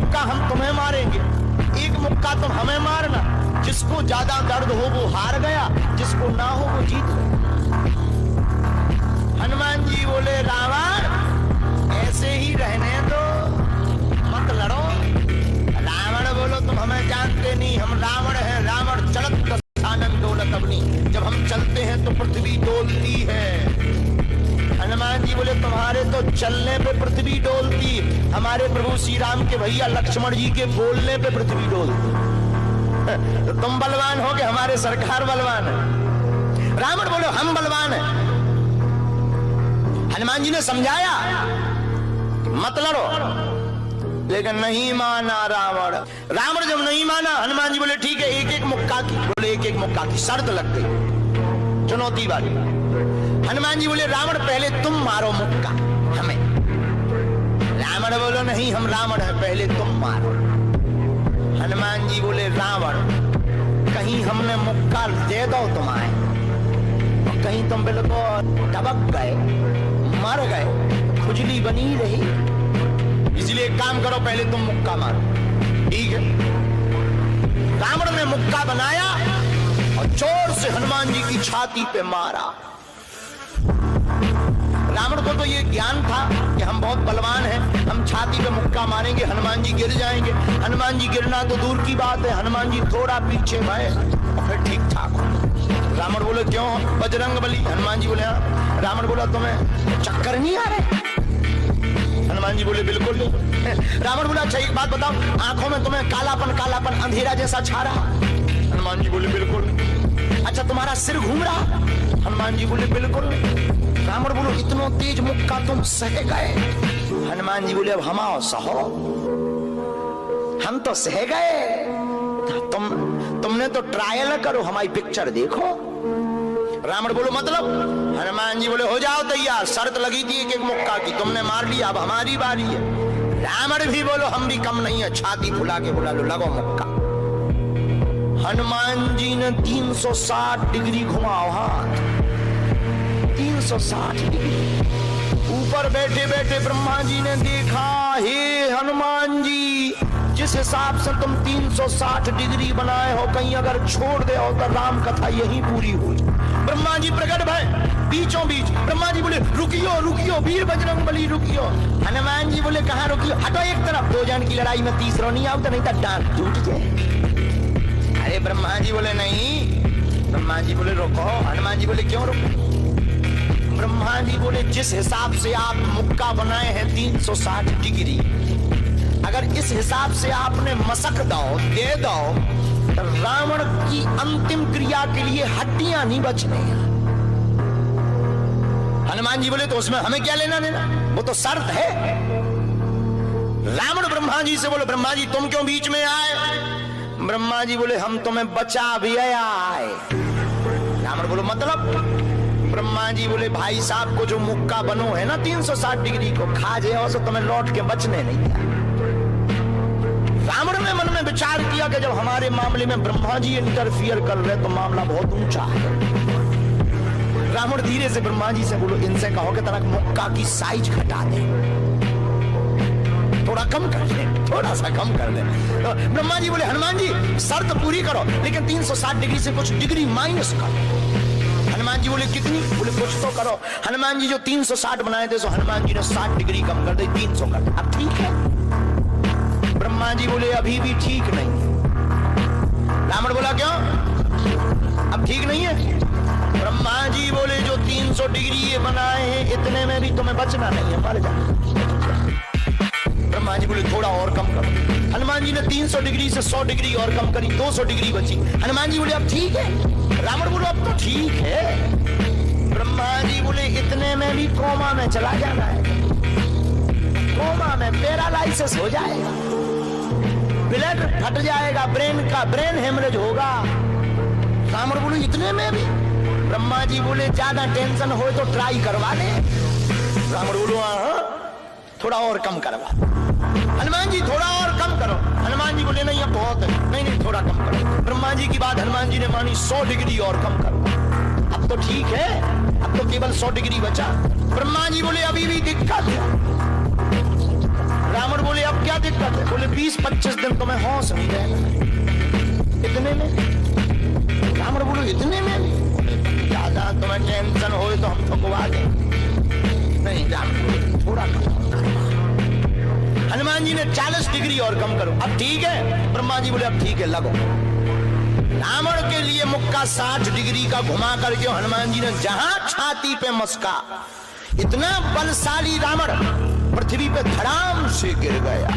मुक्का हम तुम्हें मारेंगे, एक मुक्का तुम हमें मारना। जिसको ज्यादा दर्द हो वो हार गया, जिसको ना हो वो जीत गया। हनुमान जी बोले रावण ऐसे ही रहने दो, मत लड़ो। रावण बोलो तुम हमें जानते नहीं, हम रावण हैं। रावण चलत दशानन डोलत अग्नि, जब हम चलते हैं तो पृथ्वी डोलती है। हनुमान जी बोले तुम्हारे तो चलने पे पृथ्वी डोलती, हमारे प्रभु श्री राम के भैया लक्ष्मण जी के बोलने पे पृथ्वी डोलती। तो तुम बलवान हो कि हमारे सरकार बलवान है? रावण बोले हम बलवान हैं। हनुमान जी ने समझाया मत लड़ो, लेकिन नहीं माना रावण। रावण जब नहीं माना, हनुमान जी बोले ठीक है एक एक मुक्का की, बोले एक एक मुक्का की। शर्त लग गई चुनौती वाली। हनुमान जी बोले रावण पहले तुम मारो मुक्का हमें। रावण बोलो नहीं हम रावण है, पहले तुम मारो। हनुमान जी बोले रावण कहीं हमने मुक्का दे दो तुम्हारे, कहीं तुम बिल्कुल टबक गए मर गए, खुजली बनी रही, इसलिए एक काम करो पहले तुम मुक्का मारो। ठीक है, रावण ने मुक्का बनाया और जोर से हनुमान जी की छाती पे मारा। रावण को तो ये ज्ञान था कि हम बहुत बलवान हैं, हम छाती पे मुक्का मारेंगे हनुमान जी गिर जाएंगे। हनुमान जी गिरना तो दूर की बात है, हनुमान जी थोड़ा पीछे भय और फिर ठीक ठाक हो। रावण बोले क्यों बजरंग बली? हनुमान जी बोले हाँ। रावण बोला तुम्हें चक्कर नहीं आ रहे? हनुमान जी बोले बिल्कुल नहीं। रावण बोला अच्छा एक बात बताओ, आंखों में तुम्हें कालापन अंधेरा जैसा छा रहा? हनुमान जी बोले बिल्कुल। अच्छा तुम्हारा सिर घूम रहा? हनुमान जी बोले बिल्कुल। रावण बोलो इतना तेज मुक्का तुम सह गए? हनुमान जी बोले अब हम आओ सहो, हम तो सह गए, तुमने तो ट्रायल करो, हमारी पिक्चर देखो। रावण बोलो मतलब? हनुमान जी बोले हो जाओ तैयार, शर्त लगी थी एक एक मुक्का की, तुमने मार लिया, अब हमारी बारी है। रावण भी बोलो हम भी कम नहीं है, छाती फुला के बोला लो लगो मुक्का। हनुमान जी ने 360 डिग्री घुमाओ हाथ, 360 डिग्री। ऊपर बैठे बैठे ब्रह्मा जी ने देखा, हे हनुमान जी जिस हिसाब से तुम 360 डिग्री बनाए हो, कहीं अगर छोड़ दे हो तो राम कथा यही पूरी हो जाए। ब्रह्मा जी प्रकट भय बीचों बीच। ब्रह्मा जी बोले रुकियो रुकियो वीर बजरंग बली रुकियो। हनुमान जी बोले कहां रुकियो? हटो एक तरफ, दो जन की लड़ाई में तीसरा नहीं आओ तो नहीं तो डांट टूट जाए। अरे ब्रह्मा जी बोले नहीं। ब्रह्मा जी बोले रुको। हनुमान जी बोले क्यों रुको? ब्रह्मा जी बोले जिस हिसाब से आप मुक्का बनाए हैं 360 डिग्री, अगर इस हिसाब से आपने मसक दो दे दो तो रावण की अंतिम क्रिया के लिए हड्डियां नहीं बचने। हनुमान जी बोले तो उसमें हमें क्या लेना देना, वो तो शर्त है। रावण ब्रह्मा जी से बोले ब्रह्मा जी तुम क्यों बीच में आए? ब्रह्मा जी बोले हम तुम्हें बचा भी आए। रावण बोलो मतलब? ब्रह्मा जी बोले भाई साहब को जो मुक्का बनो है ना 360 डिग्री को खा जाए तो तुम्हें लौट के बचने नहीं दिया। रावण ने मन में विचार किया कि जब हमारे मामले में ब्रह्मा जी इंटरफियर कर रहे तो मामला बहुत ऊंचा है। रावण धीरे से ब्रह्मा जी से बोलो इनसे कहो कि तरह मुक्का की साइज घटा दे, थोड़ा कम कर दे, थोड़ा सा कम कर दे। तो ब्रह्मा जी बोले हनुमान जी शर्त पूरी करो, लेकिन 360 डिग्री से कुछ डिग्री माइनस करो। हनुमान जी बोले कितनी? बोले कुछ तो करो। हनुमान जी जो 360 बनाए थे, सो हनुमान जी ने 60 डिग्री कम कर दी, 300 कर दिया। अब ठीक है? ब्रह्मा जी बोले अभी भी ठीक नहीं। रावण बोला क्यों? अब ठीक नहीं है? ब्रह्मा जी बोले जो 300 डिग्री ये बनाए हैं इतने में भी तुम्हें बचना नहीं है, मर जाना। ब्रह्मा जी बोले थोड़ा और कम करो। हनुमान जी ने 300 डिग्री से 100 डिग्री और कम करी, 200 डिग्री बची। हनुमान जी बोले अब ठीक है? रावण बोलो अब तो ठीक है। ब्रह्मा जी बोले इतने में भी कोमा में चला जाना है, कोमा में पैरालाइसिस हो जाएगा, ब्लड फट जाएगा, ब्रेन हेमरेज होगा। रावण बोले इतने में भी? ब्रह्मा जी बोले ज्यादा टेंशन हो तो ट्राई करवा ले। रावण बोलो हाँ थोड़ा और कम करवा। हनुमान जी थोड़ा और कम करो। हनुमान जी बोले नहीं अब बहुत है, नहीं थोड़ा कम करो। ब्रह्मा जी की बात हनुमान जी ने मानी, 100 डिग्री और कम करो। अब तो ठीक है, अब तो केवल 100 डिग्री बचा। ब्रह्मा जी बोले अभी भी दिक्कत है। रावण बोले अब क्या दिक्कत? दिक्कत है? बोले 20-25 दिन तुम्हें होश नहीं रहेगा। इतने में? रावण बोले इतने में भी? ज्यादा तुम्हें टेंशन हो तो हम ठुकवा दें। नहीं, रावण बोले थोड़ा कम। हनुमान जी ने 40 डिग्री और कम करो। अब ठीक है? ब्रह्मा जी बोले अब ठीक है, लगो। रावण के लिए मुक्का 60 डिग्री का घुमा करके हनुमान जी ने जहां छाती पे मस्का, इतना बलशाली रावण पृथ्वी पे धड़ाम से गिर गया।